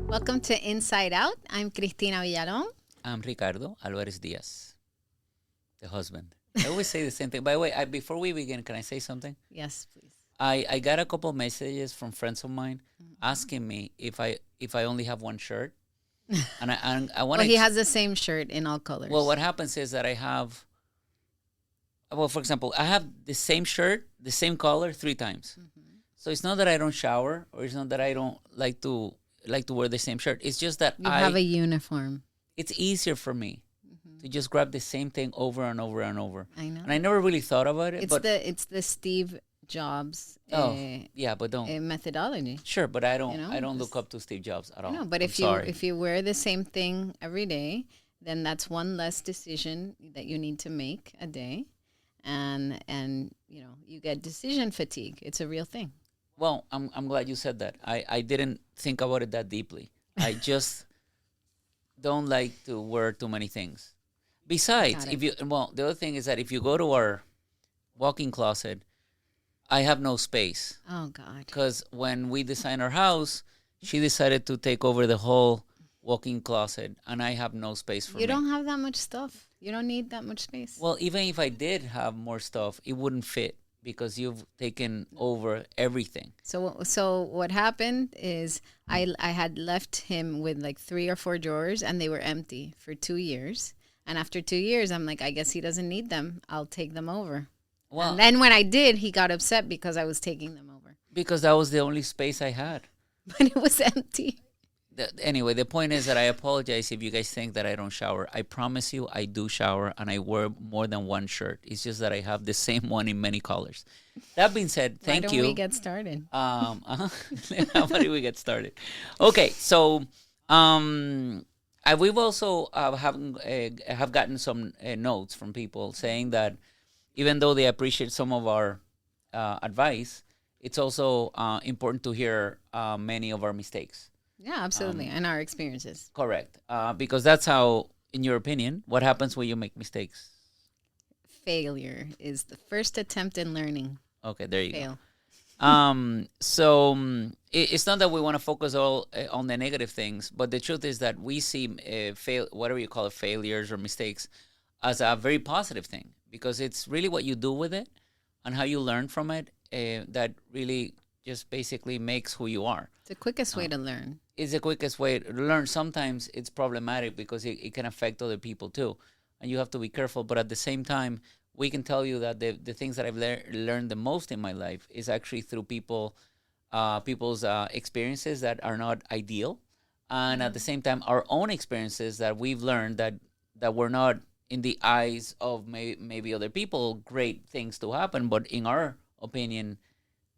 Welcome to Inside Out. I'm Cristina Villalón. I'm Ricardo Álvarez-Díaz, the husband. I always say the same thing. By the way, before we begin, can I say something? Yes, please. I got a couple messages from friends of mine asking me if I only have one shirt, and I want. Well, he has the same shirt in all colors. Well, what happens is that I have. Well, for example, I have the same shirt, the same color 3 times. So it's not that I don't shower, or it's not that I don't like to wear the same shirt. It's just that you have a uniform. It's easier for me to just grab the same thing over and over and over. I know. And I never really thought about it. It's the Steve Jobs. Yeah, but don't methodology. Sure, but I don't look up to Steve Jobs at all. No, but if you wear the same thing every day, then that's one less decision that you need to make a day, and you get decision fatigue. It's a real thing. Well, I'm glad you said that. I didn't think about it that deeply. I just don't like to wear too many things. Besides, the other thing is that if you go to our walk-in closet, I have no space. Oh, God. Because when we designed our house, she decided to take over the whole walk-in closet, and I have no space for me. You don't have that much stuff. You don't need that much space. Well, even if I did have more stuff, it wouldn't fit because you've taken over everything. So what happened is I had left him with like 3 or 4 drawers, and they were empty for 2 years. And after 2 years, I'm like, I guess he doesn't need them. I'll take them over. Well, and then when I did, he got upset because I was taking them over. Because that was the only space I had. But it was empty. Anyway, the point is that I apologize if you guys think that I don't shower. I promise you I do shower, and I wear more than one shirt. It's just that I have the same one in many colors. That being said, thank you. Why don't we get started? How about we get started? Okay, so we've also have gotten some notes from people saying that even though they appreciate some of our advice, it's also important to hear many of our mistakes. Yeah, absolutely, and our experiences. Correct, because that's how, in your opinion, what happens when you make mistakes? Failure is the first attempt in learning. Okay, there you go. So it's not that we want to focus all on the negative things, but the truth is that we see whatever you call it, failures or mistakes, as a very positive thing, because it's really what you do with it and how you learn from it that really just basically makes who you are. It's the quickest way to learn. It's the quickest way to learn. Sometimes it's problematic because it can affect other people too, and you have to be careful. But at the same time, we can tell you that the things that I've learned the most in my life is actually through people's experiences that are not ideal, and at the same time, our own experiences that we've learned that were not, in the eyes of maybe other people, great things to happen, but in our opinion,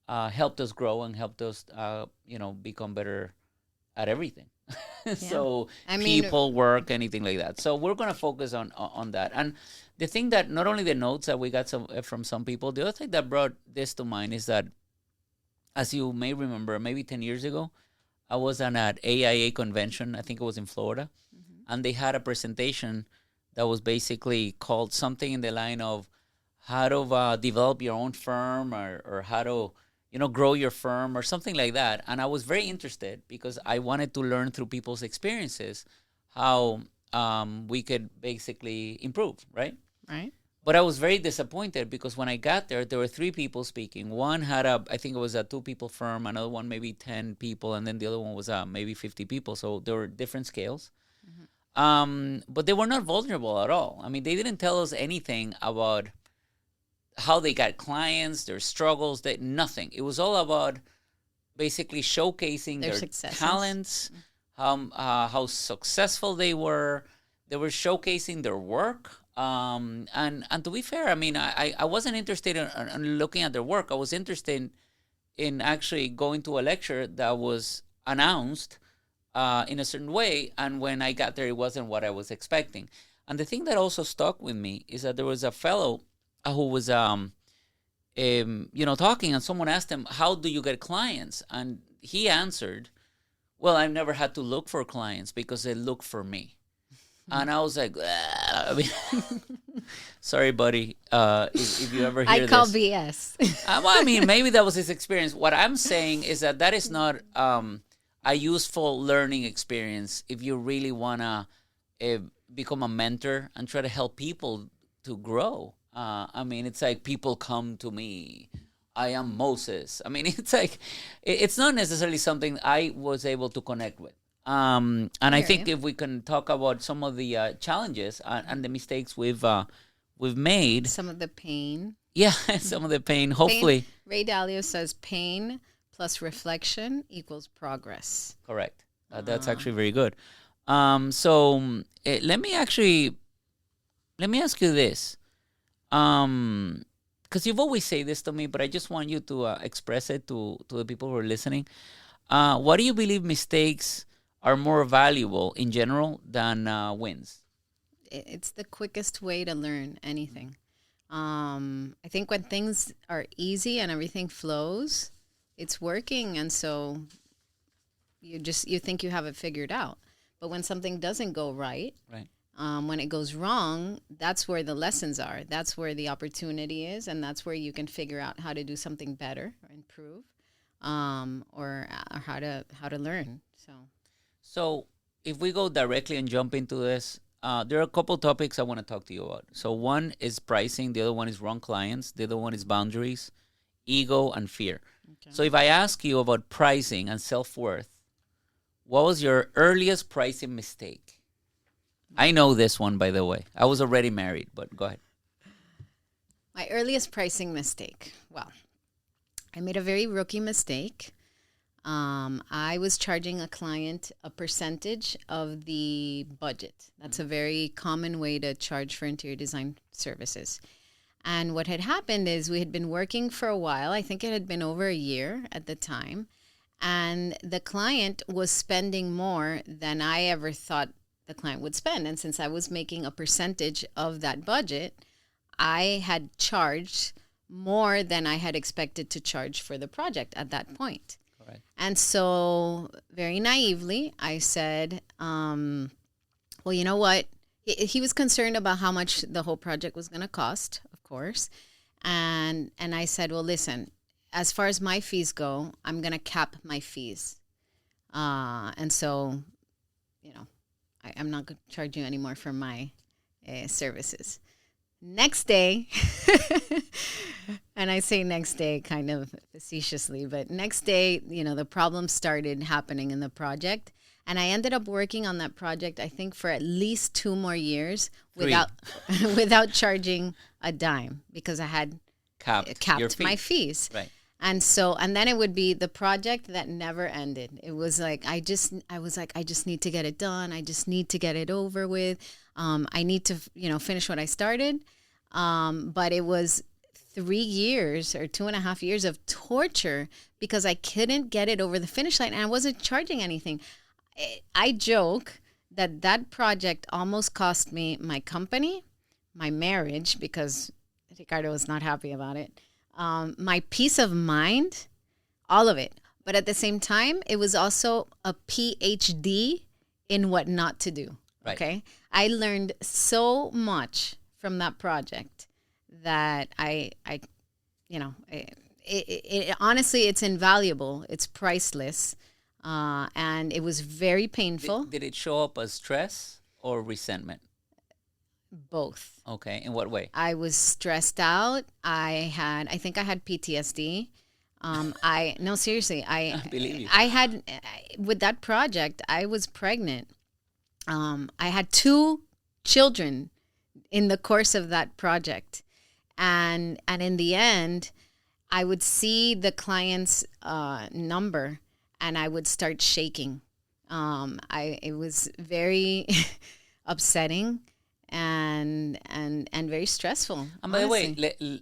helped us grow and helped us, become better at everything. Yeah. So people, work, anything like that. So we're going to focus on that. And the thing that not only the notes that we got from some people, the other thing that brought this to mind is that, as you may remember, maybe 10 years ago, I was on an AIA convention. I think it was in Florida. And they had a presentation that was basically called something in the line of how to develop your own firm or how to grow your firm or something like that. And I was very interested because I wanted to learn through people's experiences how we could basically improve, right? Right. But I was very disappointed because when I got there were 3 people speaking. One had I think it was a 2-people firm, another one maybe 10 people, and then the other one was maybe 50 people. So there were different scales. But they were not vulnerable at all. I mean, they didn't tell us anything about how they got clients, their struggles, nothing. It was all about basically showcasing their talents, how successful they were. They were showcasing their work. And to be fair, I mean, I wasn't interested in looking at their work. I was interested in actually going to a lecture that was announced in a certain way. And when I got there, it wasn't what I was expecting. And the thing that also stuck with me is that there was a fellow who was, talking, and someone asked him, how do you get clients? And he answered, well, I've never had to look for clients because they look for me. And I was like, "Ah," I mean, sorry, buddy, if you ever hear I call this. BS. Well, I mean, maybe that was his experience. What I'm saying is that is not a useful learning experience if you really want to become a mentor and try to help people to grow. I mean, it's like people come to me. I am Moses. I mean, it's like, it's not necessarily something I was able to connect with. And I hear think you. if we can talk about some of the challenges and the mistakes we've made, Some of the pain. yeah, some of the pain, Pain. hopefully, Ray Dalio says pain plus reflection equals progress. correct. That's actually very good. So let me ask you this, because you've always say this to me, but I just want you to express it to the people who are listening. What do you believe mistakes are more valuable in general than wins? It's the quickest way to learn anything. I think when things are easy and everything flows, it's working, and so you think you have it figured out. But when something doesn't go right, Right. when it goes wrong, that's where the lessons are. That's where the opportunity is, and that's where you can figure out how to do something better or improve, or how to learn. So if we go directly and jump into this, there are a couple topics I want to talk to you about. So one is pricing, the other one is wrong clients, the other one is boundaries, ego, and fear. Okay. So if I ask you about pricing and self-worth, what was your earliest pricing mistake? I know this one, by the way. I was already married, but go ahead. My earliest pricing mistake. Well, I made a very rookie mistake. I was charging a client a percentage of the budget. That's a very common way to charge for interior design services. And what had happened is we had been working for a while. I think it had been over a year at the time. And the client was spending more than I ever thought the client would spend. And since I was making a percentage of that budget, I had charged more than I had expected to charge for the project at that point. Correct. And so very naively, I said, well, you know what? He was concerned about how much the whole project was going to cost, of course. And I said, well, listen, as far as my fees go, I'm going to cap my fees. And so, I'm not going to charge you anymore for my services. Next day, and I say next day kind of facetiously, but next day, the problem started happening in the project. And I ended up working on that project, I think, for at least 2 more years without charging a dime because I had capped my fees. Right. And then it would be the project that never ended. It was like, I just need to get it done. I just need to get it over with. I need to, finish what I started. But it was 3 years or 2.5 years of torture because I couldn't get it over the finish line and I wasn't charging anything. I joke that project almost cost me my company, my marriage, because Ricardo was not happy about it, my peace of mind, all of it. But at the same time, it was also a PhD in what not to do. Right. Okay. I learned so much from that project that honestly, it's invaluable. It's priceless. And it was very painful. Did it show up as stress or resentment? Both. Okay. In what way? I was stressed out. I think I had PTSD. No, seriously, I believe you. With that project, I was pregnant. I had 2 children in the course of that project. And in the end, I would see the client's number and I would start shaking. It was very upsetting and very stressful. And by the honestly. way,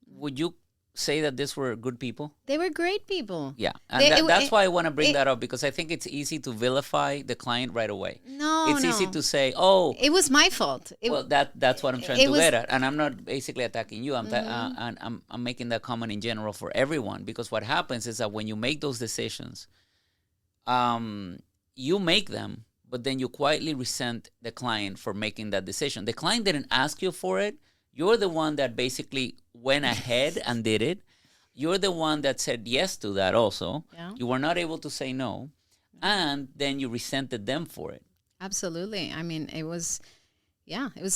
would you say that these were good people? They were great people. Yeah, and that's why I want to bring that up because I think it's easy to vilify the client right away. It's easy to say, "Oh, it was my fault." That's what I'm trying to get at, and I'm not basically attacking you. I'm making that comment in general for everyone because what happens is that when you make those decisions, you make them, but then you quietly resent the client for making that decision. The client didn't ask you for it. You're the one that basically went ahead and did it. You're the one that said yes to that also. Yeah. You were not able to say no. And then you resented them for it. Absolutely. I mean, it was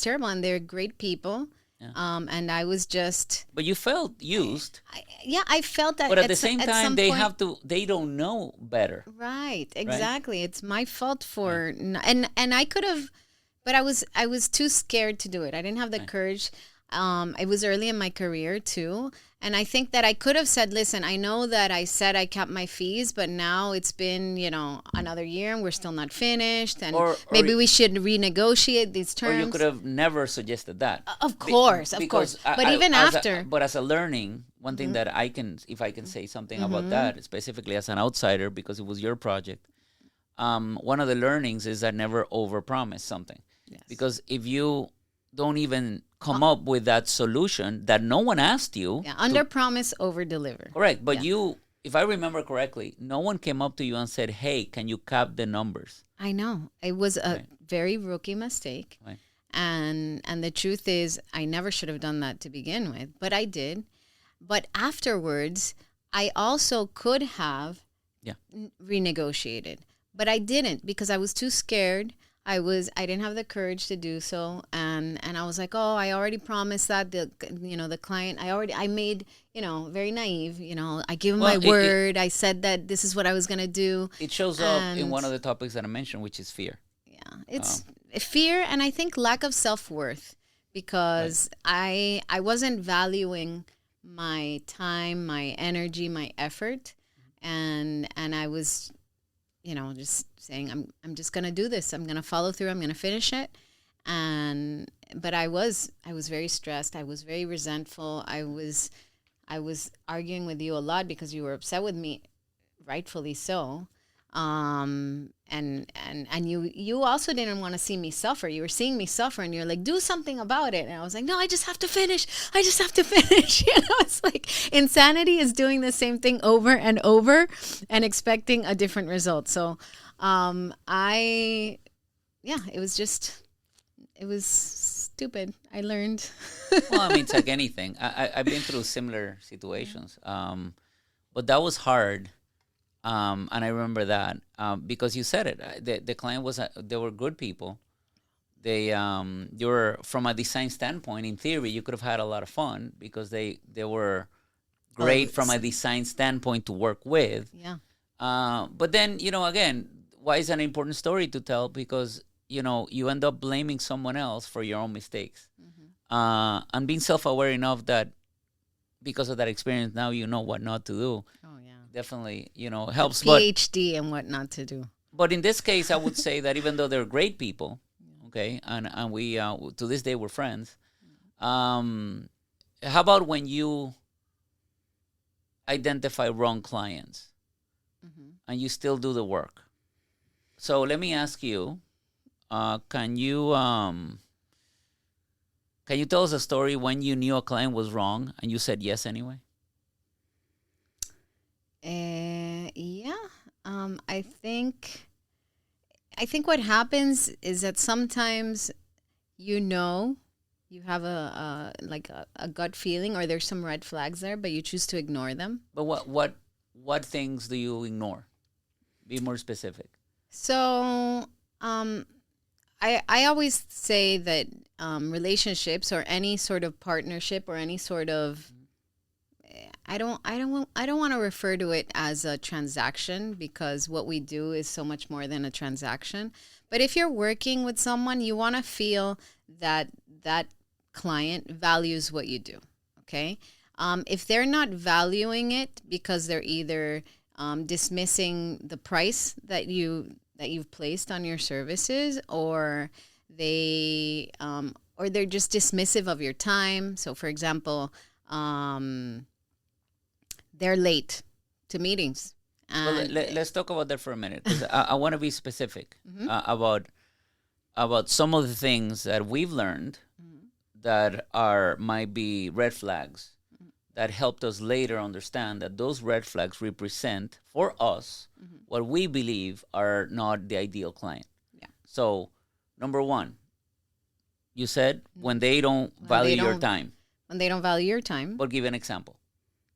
terrible. And they're great people. Yeah. And I was just. But you felt used. I felt that. But at the same time, they don't know better. Right. Exactly. Right? It's my fault for, and I could have, but I was too scared to do it. I didn't have the courage. It was early in my career too. And I think that I could have said, listen, I know that I said I kept my fees, but now it's been, another year and we're still not finished. And maybe we should renegotiate these terms. Or you could have never suggested that. Of course. But even after. But as a learning, one thing that if I can say something about that, specifically as an outsider, because it was your project, one of the learnings is that never overpromise something. Yes. Because if you don't even come up with that solution that no one asked you. Yeah, under promise, over deliver. Correct. But you, if I remember correctly, no one came up to you and said, hey, can you cap the numbers? I know. It was a very rookie mistake. Right. And the truth is, I never should have done that to begin with, but I did. But afterwards, I also could have renegotiated, but I didn't because I was too scared. I didn't have the courage to do so, and I was like, oh, I already promised that the client. I made very naive. I gave him my word. I said that this is what I was gonna do. It shows up in one of the topics that I mentioned, which is fear. Yeah, it's fear, and I think lack of self-worth because I wasn't valuing my time, my energy, my effort, and I was. Just saying, I'm just gonna do this. I'm gonna follow through. I'm gonna finish it. But I was very stressed. I was very resentful. I was arguing with you a lot because you were upset with me, rightfully so. And you also didn't want to see me suffer. You were seeing me suffer, and you're like, do something about it. And I was like, no, I just have to finish. It's like insanity is doing the same thing over and over and expecting a different result. So, it was stupid. I learned. Well, I mean, it's like anything. I've been through similar situations. But that was hard. And I remember that because you said it. The client they were good people. You're from a design standpoint. In theory, you could have had a lot of fun because they were great from a design standpoint to work with. Yeah. But then again, why is that an important story to tell? Because you end up blaming someone else for your own mistakes, and being self-aware enough that because of that experience, now you know what not to do. Oh yeah. Definitely, helps. PhD and what not to do. But in this case, I would say that even though they're great people, okay, and we to this day we're friends. How about when you identify wrong clients and you still do the work? So let me ask you: Can you tell us a story when you knew a client was wrong and you said yes anyway? I think what happens is that sometimes you have a gut feeling or there's some red flags there, but you choose to ignore them. But what things do you ignore? Be more specific. So I always say that relationships or any sort of partnership or any sort of I don't want to refer to it as a transaction because what we do is so much more than a transaction. But if you're working with someone, you want to feel that that client values what you do. Okay, if they're not valuing it because they're either dismissing the price that you've placed on your services, or they're just dismissive of your time. So, for example, they're late to meetings. Well, let's talk about that for a minute. 'Cause I want to be specific about some of the things that we've learned that might be red flags that helped us later understand that those red flags represent for us what we believe are not the ideal client. Yeah. So, number one, you said when they don't value your time. When they don't value your time. But give an example.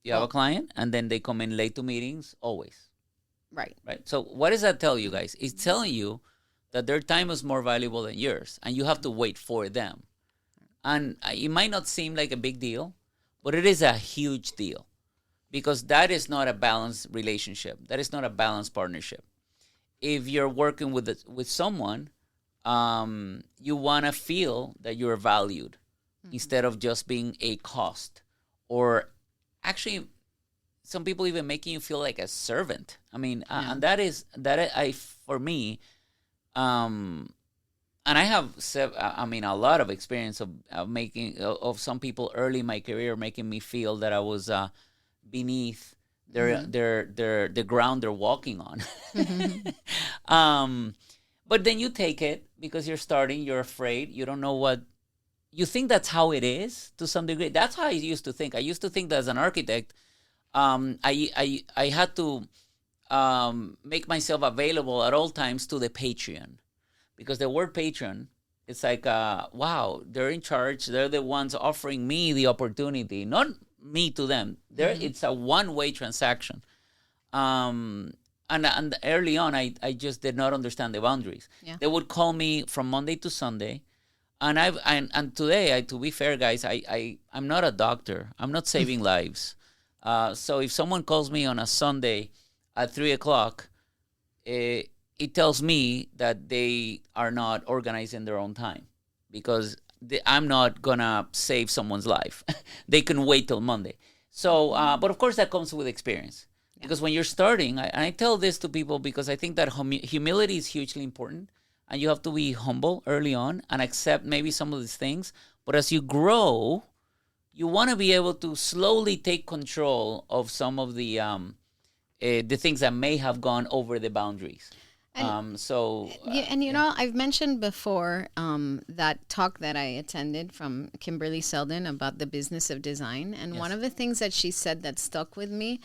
You have a client and then they come in late to meetings always. Right. Right. So what does that tell you guys? It's telling you that their time is more valuable than yours and you have to wait for them. And it might not seem like a big deal, but it is a huge deal because that is not a balanced relationship. That is not a balanced partnership. If you're working with someone, you want to feel that you're valued instead of just being a cost, or actually some people even making you feel like a servant. I mean, and for me, and I have a lot of experience of making of some people early in my career making me feel that I was beneath the ground they're walking on. But then you take it because you're starting, you're afraid, you don't know what, you think that's how it is to some degree. That's how I used to think. I used to think that as an architect, I had to make myself available at all times to the patron, because the word patron, it's like, wow, they're in charge. They're the ones offering me the opportunity, not me to them. It's a one-way transaction. And early on, I just did not understand the boundaries. Yeah. They would call me from Monday to Sunday. And today, to be fair, guys, I'm not a doctor. I'm not saving lives. So if someone calls me on a Sunday at 3:00, it tells me that they are not organizing their own time, because I'm not going to save someone's life. They can wait till Monday. So, but of course, that comes with experience. Yeah. Because when you're starting, and I tell this to people because I think that humility is hugely important. And you have to be humble early on and accept maybe some of these things. But as you grow, you want to be able to slowly take control of some of the things that may have gone over the boundaries. And, I've mentioned before that talk that I attended from Kimberly Seldon about the business of design. And one of the things that she said that stuck with me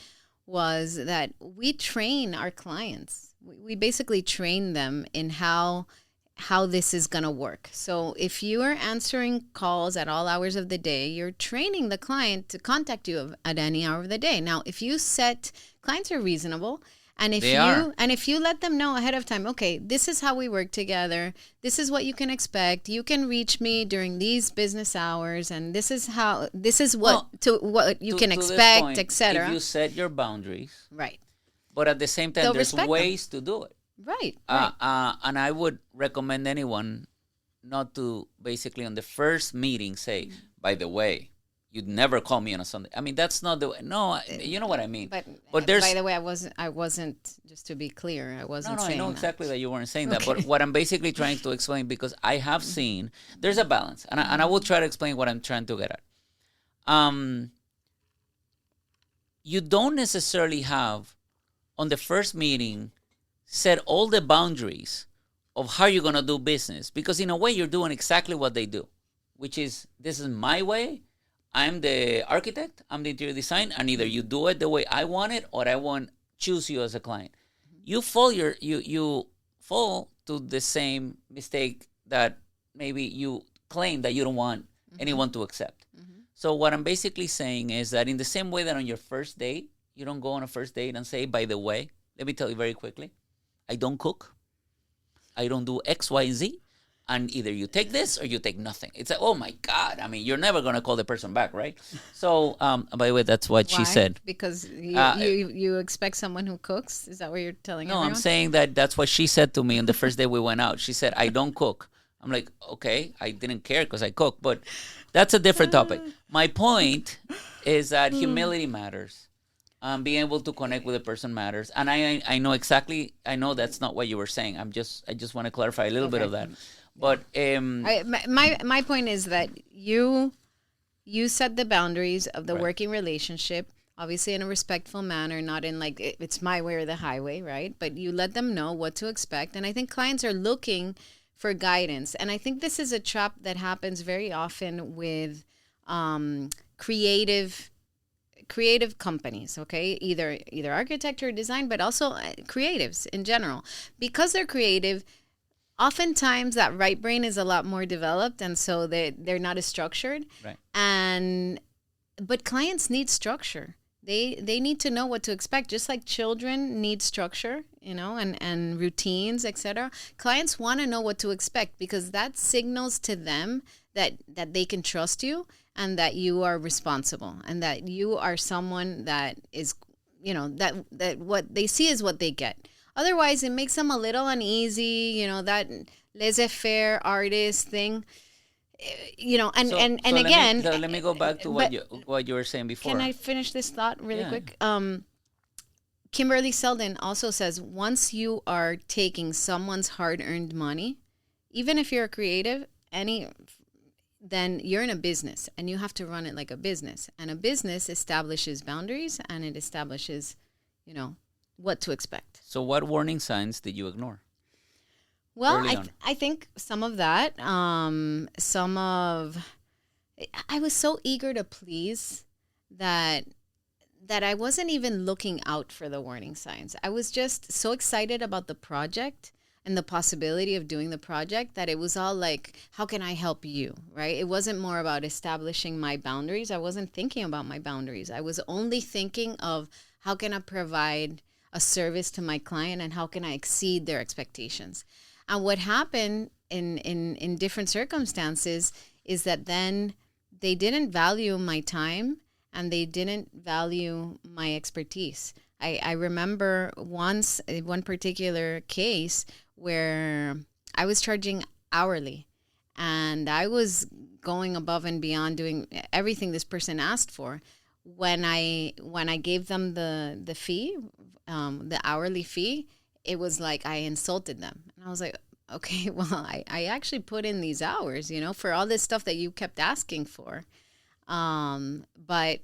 was that we train our clients. We basically train them in how this is going to work. So if you are answering calls at all hours of the day, you're training the client to contact you at any hour of the day. Now, if you set, clients are reasonable, and if you let them know ahead of time, okay, this is how we work together, this is what you can expect, you can reach me during these business hours, and this is what you can expect, etc. If you set your boundaries, right. But at the same time, there's ways to do it. Right. And I would recommend anyone not to basically on the first meeting say, by the way, you'd never call me on a Sunday. I mean, that's not the way. No, you know what I mean. But there's. By the way, I wasn't. Just to be clear, I wasn't saying that. I know exactly that you weren't saying that. But what I'm basically trying to explain, because I have seen there's a balance, and I will try to explain what I'm trying to get at. You don't necessarily have on the first meeting set all the boundaries of how you're going to do business, because in a way you're doing exactly what they do, which is, this is my way. I'm the architect, I'm the interior design, and either you do it the way I want it or I won't choose you as a client. You fall to the same mistake that maybe you claim that you don't want anyone to accept. So what I'm basically saying is that in the same way that on your first date, you don't go on a first date and say, by the way, let me tell you very quickly, I don't cook, I don't do X, Y, and Z, and either you take this or you take nothing. It's like, oh my God, I mean, you're never going to call the person back, right? So, by the way, that's what she said. Because you expect someone who cooks? Is that what you're telling everyone? No, I'm saying that's what she said to me on the first day we went out. She said, I don't cook. I'm like, okay, I didn't care because I cook, but that's a different topic. My point is that humility matters. Being able to connect with a person matters. And I know exactly, I know that's not what you were saying. I just want to clarify a little bit of that. But my point is that you set the boundaries of the working relationship, obviously in a respectful manner, not in like it's my way or the highway, right? But you let them know what to expect. And I think clients are looking for guidance. And I think this is a trap that happens very often with creative companies, okay? Either architecture or design, but also creatives in general. Because they're creative, oftentimes that right brain is a lot more developed, and so they're not as structured. Right. And but clients need structure. They need to know what to expect, just like children need structure, and routines, etc. Clients want to know what to expect, because that signals to them that they can trust you, and that you are responsible, and that you are someone that is, that what they see is what they get. Otherwise, it makes them a little uneasy, that laissez-faire artist thing, and So, and so again, let me go back to but what you were saying before. can I finish this thought really Yeah. quick? Kimberly Seldon also says, once you are taking someone's hard-earned money, even if you're a creative, then you're in a business, and you have to run it like a business. And a business establishes boundaries, and it establishes, what to expect. So what warning signs did you ignore? Well, Early on. I think some of that, I was so eager to please that I wasn't even looking out for the warning signs. I was just so excited about the project and the possibility of doing the project that it was all like, how can I help you, right? It wasn't more about establishing my boundaries. I wasn't thinking about my boundaries. I was only thinking of, how can I provide a service to my client, and how can I exceed their expectations? And what happened in different circumstances is that then they didn't value my time, and they didn't value my expertise. I remember once, one particular case where I was charging hourly, and I was going above and beyond, doing everything this person asked for. When I gave them the fee, the hourly fee, it was like I insulted them. And I was like, okay, well, I actually put in these hours, for all this stuff that you kept asking for. And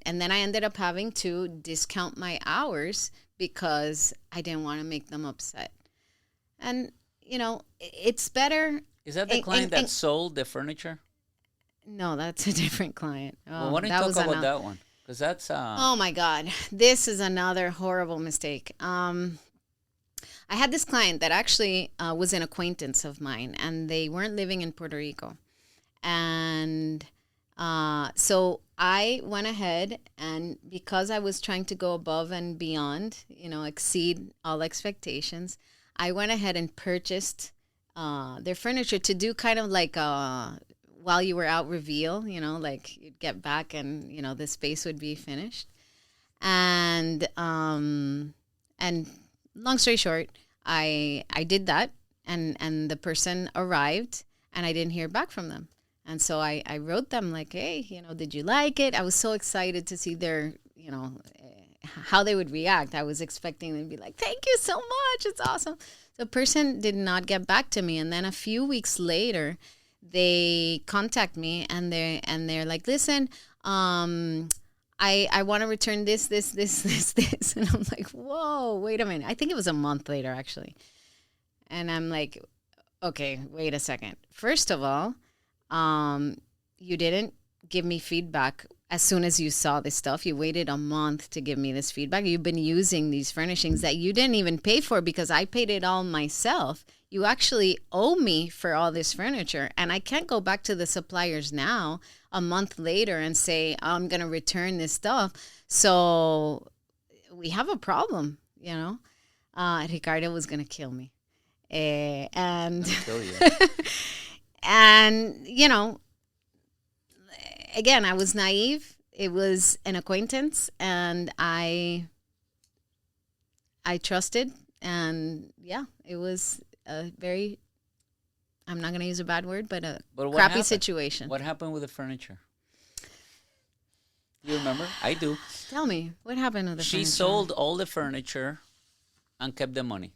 then I ended up having to discount my hours because I didn't want to make them upset. And, it's better. Is that the client that sold the furniture? No, that's a different client. Well, why don't you talk about that one? Because that's... Oh, my God. This is another horrible mistake. I had this client that actually was an acquaintance of mine, and they weren't living in Puerto Rico. And so I went ahead, and because I was trying to go above and beyond, exceed all expectations, I went ahead and purchased their furniture to do kind of like while you were out reveal, like you'd get back and, the space would be finished. And long story short, I did that, and the person arrived, and I didn't hear back from them. And so I wrote them like, hey, did you like it? I was so excited to see their, how they would react. I was expecting them to be like, thank you so much. It's awesome. The person did not get back to me. And then a few weeks later, they contact me, and they're like, listen, I want to return this. And I'm like, whoa, wait a minute. I think it was a month later, actually. And I'm like, okay, wait a second. First of all, you didn't give me feedback as soon as you saw this stuff. You waited a month to give me this feedback. You've been using these furnishings that you didn't even pay for, because I paid it all myself. You actually owe me for all this furniture, and I can't go back to the suppliers now a month later and say, I'm going to return this stuff. So we have a problem, Ricardo was going to kill me. And kill you. And, again, I was naive. It was an acquaintance, and I trusted. And, yeah, it was a very, I'm not going to use a bad word, but crappy happened? situation. What happened with the furniture? Do you remember? I do. Tell me, what happened with the furniture? She sold all the furniture and kept the money.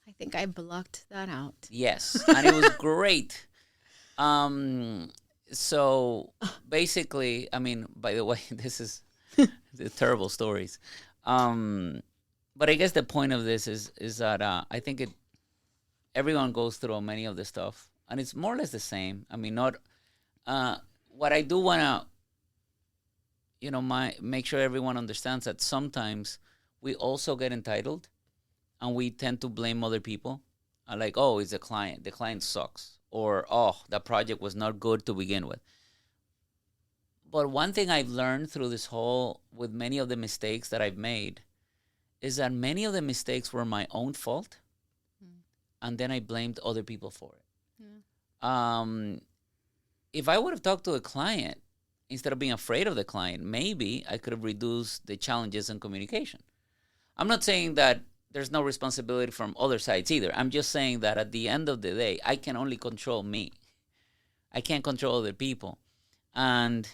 I think I blocked that out. Yes, and it was great. So basically, I mean, by the way, this is the terrible stories. But I guess the point of this is that I think everyone goes through many of the stuff, and it's more or less the same. I mean, not what I do want to, make sure everyone understands that sometimes we also get entitled, and we tend to blame other people. Like, oh, it's the client sucks, or oh, that project was not good to begin with. But one thing I've learned through this whole, with many of the mistakes that I've made, is that many of the mistakes were my own fault, and then I blamed other people for it. If I would have talked to a client instead of being afraid of the client, maybe I could have reduced the challenges in communication. I'm not saying that there's no responsibility from other sides either. I'm just saying that at the end of the day, I can only control me. I can't control other people. And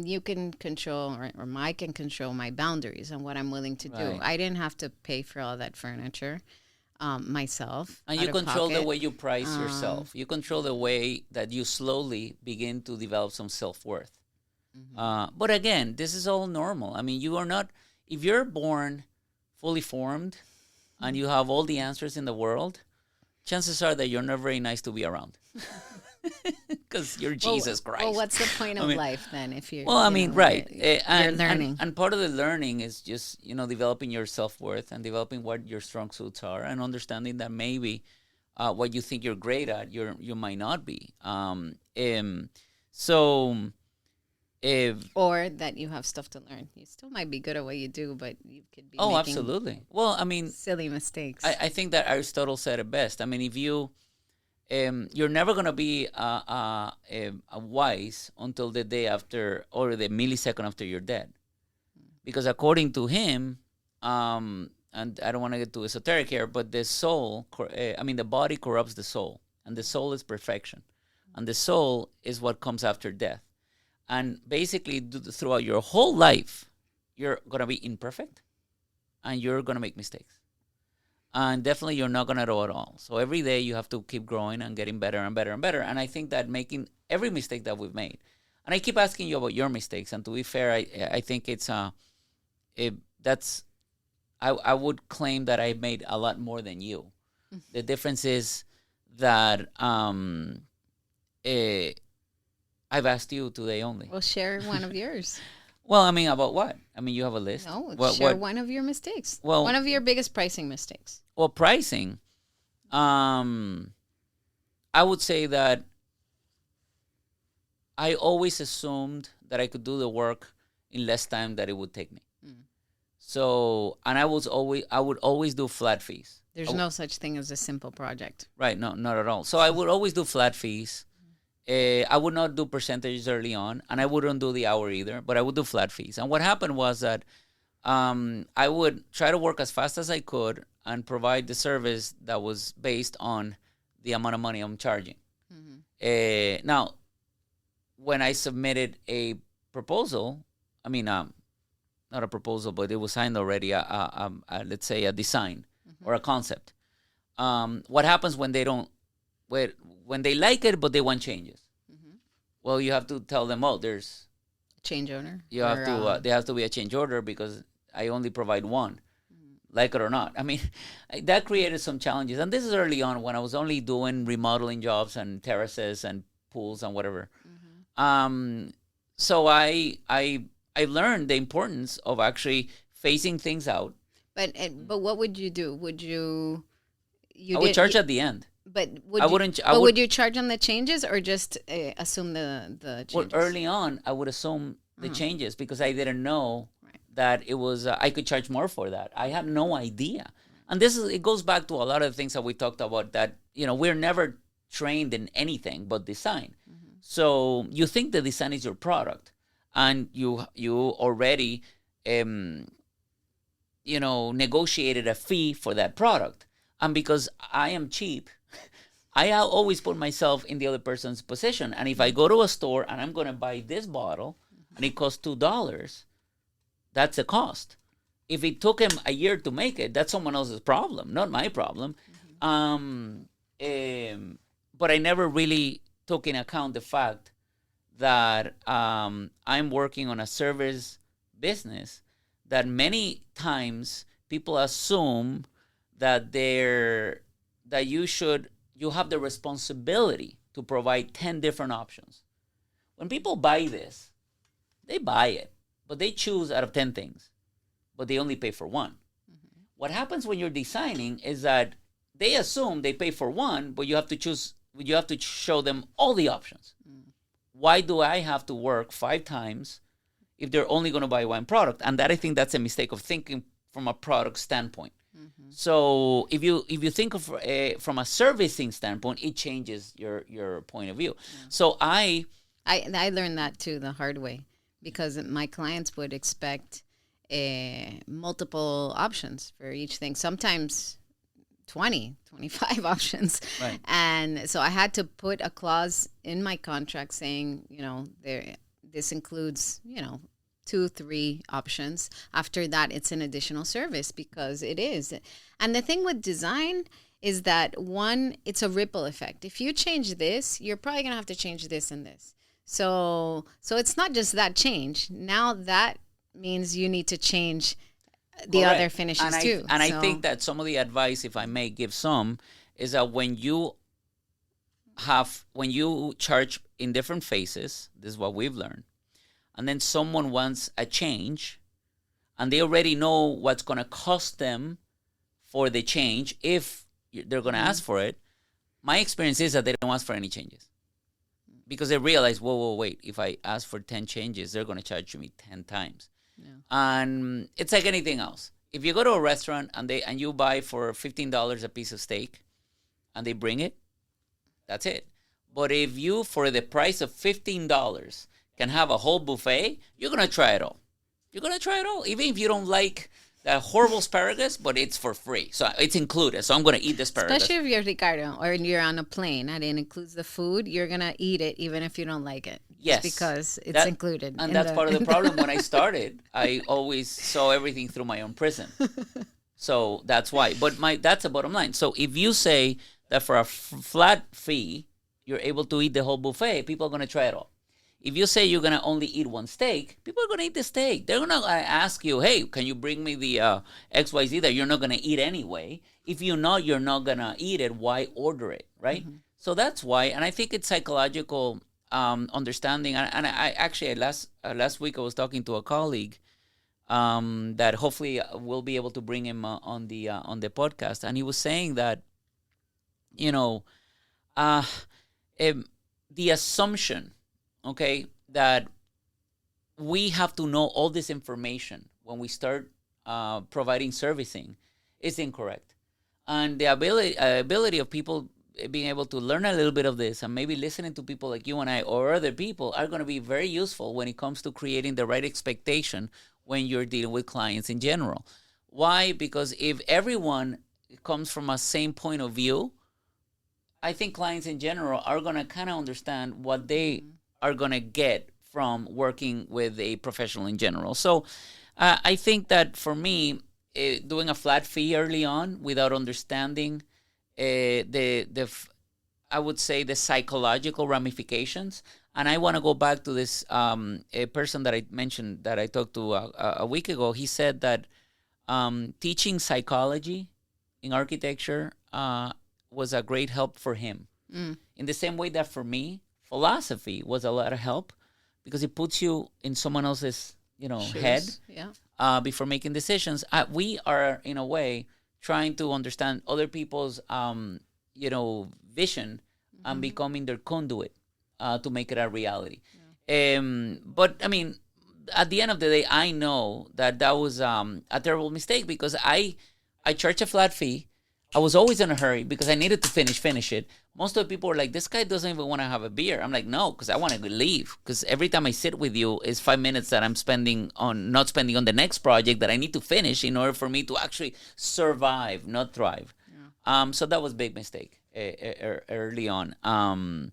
you can control, or I can control my boundaries and what I'm willing to do. I didn't have to pay for all that furniture myself. And you control the way you price yourself. You control the way that you slowly begin to develop some self-worth. But again, this is all normal. I mean, you are not, if you're born fully formed and you have all the answers in the world, chances are that you're not very nice to be around. Because you're Jesus Christ. Well, what's the point of life then if you're... Well, I mean, right. You're learning. And part of the learning is just, developing your self-worth and developing what your strong suits are and understanding that maybe what you think you're great at, you might not be. Or that you have stuff to learn. You still might be good at what you do, but you could be making absolutely. Well, I mean... silly mistakes. I think that Aristotle said it best. I mean, if you... you're never going to be wise until the day after or the millisecond after you're dead. Because according to him, and I don't want to get too esoteric here, but the soul, the body corrupts the soul. And the soul is perfection. And the soul is what comes after death. And basically, throughout your whole life, you're going to be imperfect. And you're going to make mistakes. And definitely you're not going to know it all. So every day you have to keep growing and getting better and better and better. And I think that making every mistake that we've made, and I keep asking you about your mistakes. And to be fair, I think I would claim that I made a lot more than you. The difference is that I've asked you today only. Well, share one of yours. Well, I mean, about what? I mean, you have a list. No, share one of your mistakes. Well, one of your biggest pricing mistakes. Well, pricing, I would say that I always assumed that I could do the work in less time that it would take me. So, and I would always do flat fees. There's no such thing as a simple project. Right, no, not at all. So I would always do flat fees. I would not do percentages early on, and I wouldn't do the hour either, but I would do flat fees. And what happened was that I would try to work as fast as I could and provide the service that was based on the amount of money I'm charging. Now, when I submitted a proposal, I mean, not a proposal, but it was signed already, let's say a design or a concept. What happens when they don't, when they like it, but they want changes? Well, you have to tell them, there's change order. You have to. There has to be a change order because I only provide one, like it or not. I mean, that created some challenges, and this is early on when I was only doing remodeling jobs and terraces and pools and whatever. So I learned the importance of actually phasing things out. But what would you do? Would you? I would charge at the end. But would you charge on the changes or just assume the changes? Well, early on, I would assume the changes because I didn't know that it was I could charge more for that. I had no idea. And it goes back to a lot of the things that we talked about that, we're never trained in anything but design. So you think the design is your product and you already negotiated a fee for that product. And because I am cheap, I always put myself in the other person's position. And if I go to a store and I'm going to buy this bottle and it costs $2, that's the cost. If it took him a year to make it, that's someone else's problem, not my problem. But I never really took in account the fact that I'm working on a service business that many times people assume that you have the responsibility to provide 10 different options. When people buy this, they buy it, but they choose out of 10 things, but they only pay for one. What happens when you're designing is that they assume they pay for one, but you have to choose. You have to show them all the options. Why do I have to work 5 times if they're only going to buy one product? And that, I think that's a mistake of thinking from a product standpoint. So if you think of from a servicing standpoint, it changes your point of view. So I learned that too the hard way, because my clients would expect multiple options for each thing. Sometimes 20, 25 options. Right. And so I had to put a clause in my contract saying, this includes, 2, 3 options. After that, it's an additional service, because it is. And the thing with design is that, one, it's a ripple effect. If you change this, you're probably going to have to change this and this. So it's not just that change. Now that means you need to change the other finishes too. I think that some of the advice, if I may give some, is that when you charge in different phases, this is what we've learned, and then someone wants a change, and they already know what's going to cost them for the change if they're going to ask for it. My experience is that they don't ask for any changes, because they realize, whoa, wait, if I ask for 10 changes, they're going to charge me 10 times. Yeah. And it's like anything else. If you go to a restaurant and you buy for $15 a piece of steak, and they bring it, that's it. But if you, for the price of $15, can have a whole buffet, you're going to try it all. You're going to try it all, even if you don't like that horrible asparagus, but it's for free. So it's included. So I'm going to eat the asparagus. Especially if you're Ricardo or you're on a plane and it includes the food, you're going to eat it even if you don't like it. Yes. Because it's included. And that's part of the problem. When I started, I always saw everything through my own prism. So that's why. But that's the bottom line. So if you say that for a flat fee, you're able to eat the whole buffet, people are going to try it all. If you say you're going to only eat one steak, people are going to eat the steak. They're going to ask you, hey, can you bring me the XYZ that you're not going to eat anyway? If you know you're not going to eat it, why order it, right? Mm-hmm. So that's why. And I think it's psychological understanding. And I actually, last week, I was talking to a colleague that hopefully we'll be able to bring him on the podcast. And he was saying that, the assumption, okay, that we have to know all this information when we start providing servicing is incorrect. And the ability of people being able to learn a little bit of this and maybe listening to people like you and I or other people are going to be very useful when it comes to creating the right expectation when you're dealing with clients in general. Why? Because if everyone comes from a same point of view, I think clients in general are going to kind of understand what they are going to get from working with a professional in general. So I think that for me, doing a flat fee early on without understanding I would say the psychological ramifications. And I want to go back to this a person that I mentioned that I talked to a week ago. He said that teaching psychology in architecture was a great help for him. In the same way that for me, philosophy was a lot of help because it puts you in someone else's, head before making decisions. We are, in a way, trying to understand other people's, vision and becoming their conduit to make it a reality. But, I mean, at the end of the day, I know that was a terrible mistake because I charged a flat fee. I was always in a hurry because I needed to finish it. Most of the people were like, this guy doesn't even want to have a beer. I'm like, no, because I want to leave. Because every time I sit with you is 5 minutes that I'm not spending on the next project that I need to finish in order for me to actually survive, not thrive. Yeah. So that was a big mistake early on. But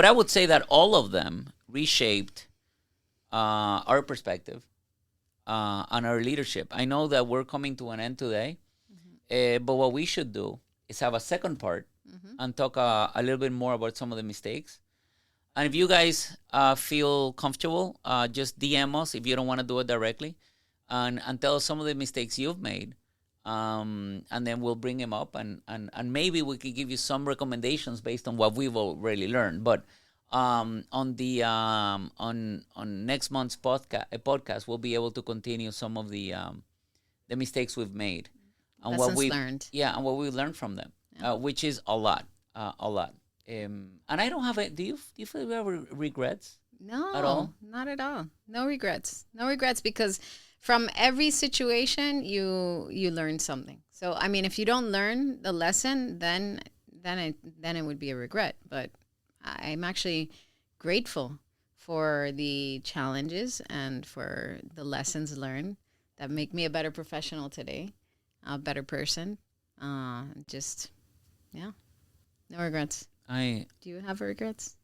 I would say that all of them reshaped our perspective on our leadership. I know that we're coming to an end today, but what we should do is have a second part and talk a little bit more about some of the mistakes. And if you guys feel comfortable, just DM us if you don't want to do it directly and tell us some of the mistakes you've made. And then we'll bring them up and maybe we could give you some recommendations based on what we've already learned. But on next month's podcast, we'll be able to continue some of the mistakes we've made. and Lessons learned. yeah, and what we learned from them, Yeah. which is a lot, a lot. And I don't have it. Do you feel you have regrets at No, all? not at all. No regrets. No regrets because from every situation you learn something. So I mean, if you don't learn the lesson, then it would be a regret. But I'm actually grateful for the challenges and for the lessons learned that make me a better professional today, a better person. Just yeah, no regrets. I Do you have regrets?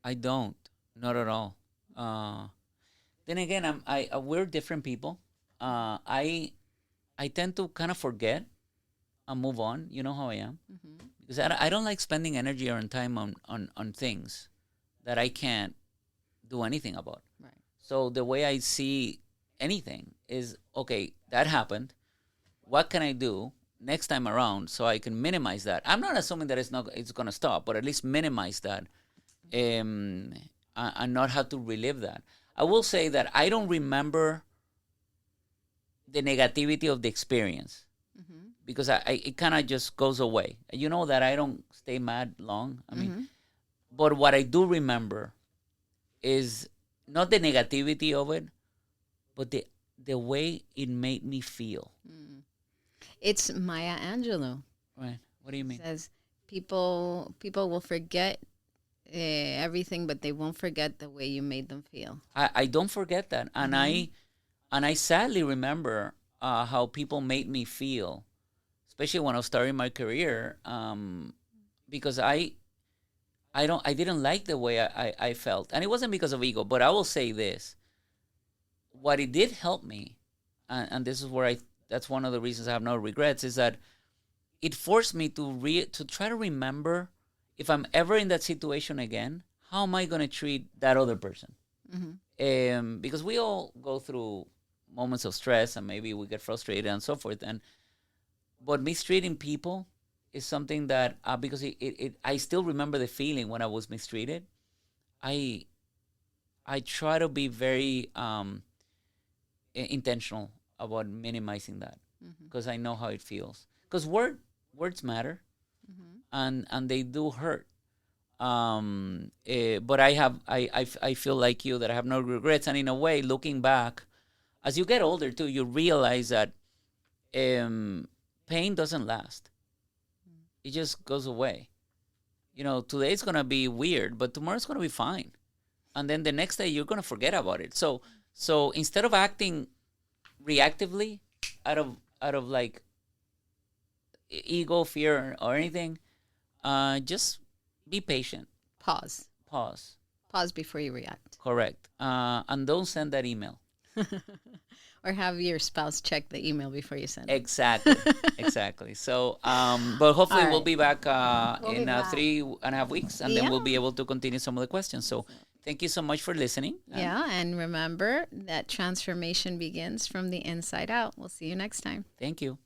I don't, not at all. Uh, then again, we're different people. I tend to kind of forget and move on. You know how I am, Mm-hmm. because I don't like spending energy or time on things that I can't do anything about. Right. So the way I see anything is, okay, that happened. What can I do next time around so I can minimize that? I'm not assuming that it's gonna stop, but at least minimize that, um, and not have to relive that. I will say that I don't remember the negativity of the experience, Mm-hmm. because it kind of just goes away. You know that I don't stay mad long. I mean, Mm-hmm. but what I do remember is not the negativity of it, but the way it made me feel. It's Maya Angelou. Right? What do you mean? Says people will forget everything, but they won't forget the way you made them feel. I don't forget that, and I sadly remember how people made me feel, especially when I was starting my career, because I didn't like the way I felt, and it wasn't because of ego. But I will say this: what it did help me, and this is where that's one of the reasons I have no regrets, is that it forced me to try to remember, if I'm ever in that situation again, how am I going to treat that other person? Because we all go through moments of stress, and maybe we get frustrated and so forth. But mistreating people is something that, because I still remember the feeling when I was mistreated. I try to be very intentional about minimizing that, because I know how it feels. Because words matter, and they do hurt. But I feel like you, that I have no regrets, and in a way, looking back, as you get older too, you realize that pain doesn't last. It just goes away. Today's gonna be weird, but tomorrow's gonna be fine, and then the next day you're gonna forget about it. So instead of acting reactively, out of like ego, fear, or anything, just be patient. Pause. Pause. Pause before you react. Correct. And don't send that email. Or have your spouse check the email before you send it. Exactly. Exactly. So, but hopefully All we'll right. be back We'll be in back. 3.5 weeks, and then we'll Yeah. be able to continue some of the questions. So thank you so much for listening. Yeah, and remember that transformation begins from the inside out. We'll see you next time. Thank you.